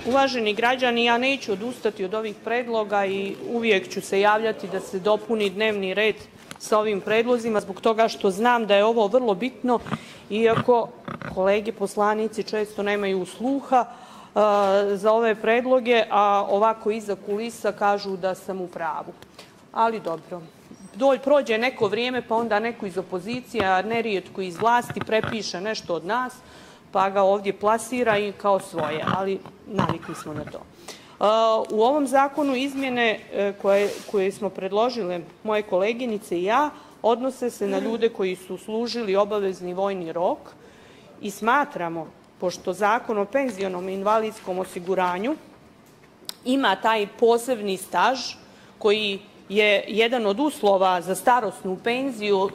Uvaženi građani, ja neću odustati od ovih predloga i uvijek ću se javljati da se dopuni dnevni red sa ovim predlozima, zbog toga što znam da je ovo vrlo bitno, iako kolege poslanici često nemaju sluha za ove predloge, a ovako iza kulisa kažu da sam u pravu. Ali dobro. Prođe neko vrijeme, pa onda neko iz opozicije, a nerijetko iz vlasti, prepiše nešto od nas, pa ga ovdje plasira i kao svoje, ali navikli smo na to. U ovom zakonu izmjene koje smo predložile moje koleginice i ja odnose se na ljude koji su služili obavezni vojni rok i smatramo, pošto Zakon o penzionom i invalidskom osiguranju ima taj posebni staž koji je jedan od uslova za starosnu penziju,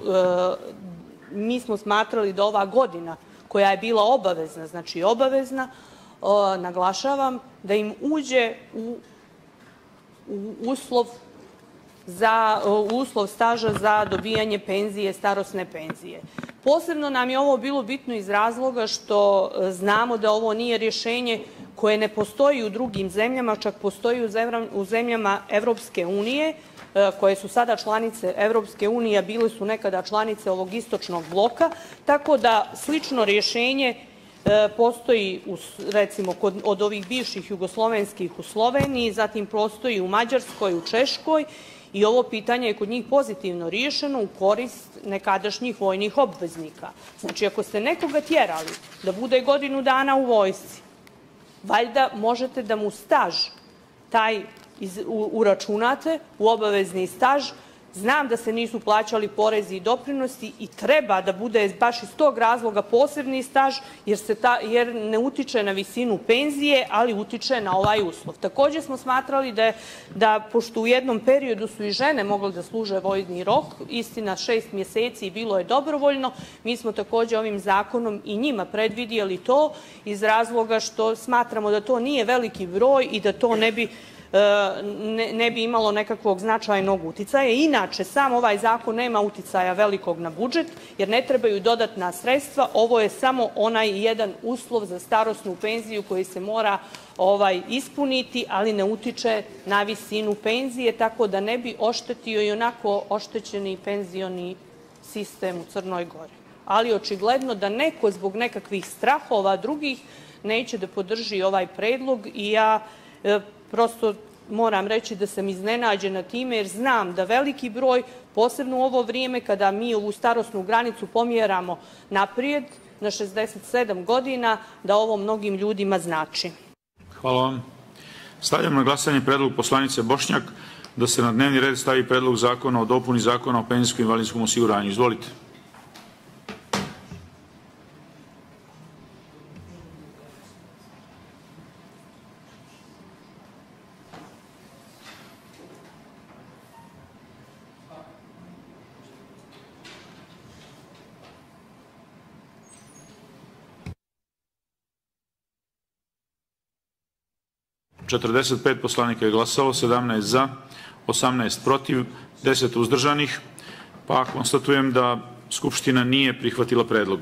mi smo smatrali da ova godina koja je bila obavezna, znači obavezna, naglašavam, da im uđe u uslov staža za dobijanje penzije, starosne penzije. Posebno nam je ovo bilo bitno iz razloga što znamo da ovo nije rješenje koje ne postoji u drugim zemljama, čak postoji u zemljama Evropske unije, koje su sada članice Evropske unije, a bile su nekada članice ovog istočnog bloka, tako da slično rješenje postoji, recimo, od ovih bivših jugoslovenskih u Sloveniji, zatim postoji u Mađarskoj, u Češkoj, i ovo pitanje je kod njih pozitivno riješeno u korist nekadašnjih vojnih obveznika. Znači, ako ste nekoga tjerali da bude godinu dana u vojsci, valjda možete da mu staž taj uračunate u obavezni staž. Znam da se nisu plaćali porezi i doprinosi i treba da bude baš iz tog razloga posebni staž, jer ne utiče na visinu penzije, ali utiče na ovaj uslov. Također smo smatrali da pošto u jednom periodu su i žene mogle da služe vojni rok, istina 6 mjeseci bilo je dobrovoljno, mi smo također ovim zakonom i njima predvidjeli to iz razloga što smatramo da to nije veliki broj i da to ne bi imalo nekakvog značajnog uticaja. Inače, sam ovaj zakon nema uticaja velikog na budžet, jer ne trebaju dodatna sredstva. Ovo je samo onaj jedan uslov za starosnu penziju koji se mora ispuniti, ali ne utiče na visinu penzije, tako da ne bi oštetio i onako oštećeni penzioni sistem u Crnoj Gori. Ali očigledno da neko zbog nekakvih strahova drugih neće da podrži ovaj predlog i ja prosto moram reći da sam iznenađena time, jer znam da veliki broj, posebno u ovo vrijeme kada mi ovu starosnu granicu pomjeramo naprijed na 67 godina, da ovo mnogim ljudima znači. Hvala vam. Stavljam na glasanje predlog poslanice Bošnjak da se na dnevni red stavi predlog zakona o dopuni Zakona o penzijskom i invalidskom osiguranju. Izvolite. Četrdeset poslanika je glasalo, 17 za, 18 protiv, 10 uzdržanih, pa konstatujem da Skupština nije prihvatila predlog.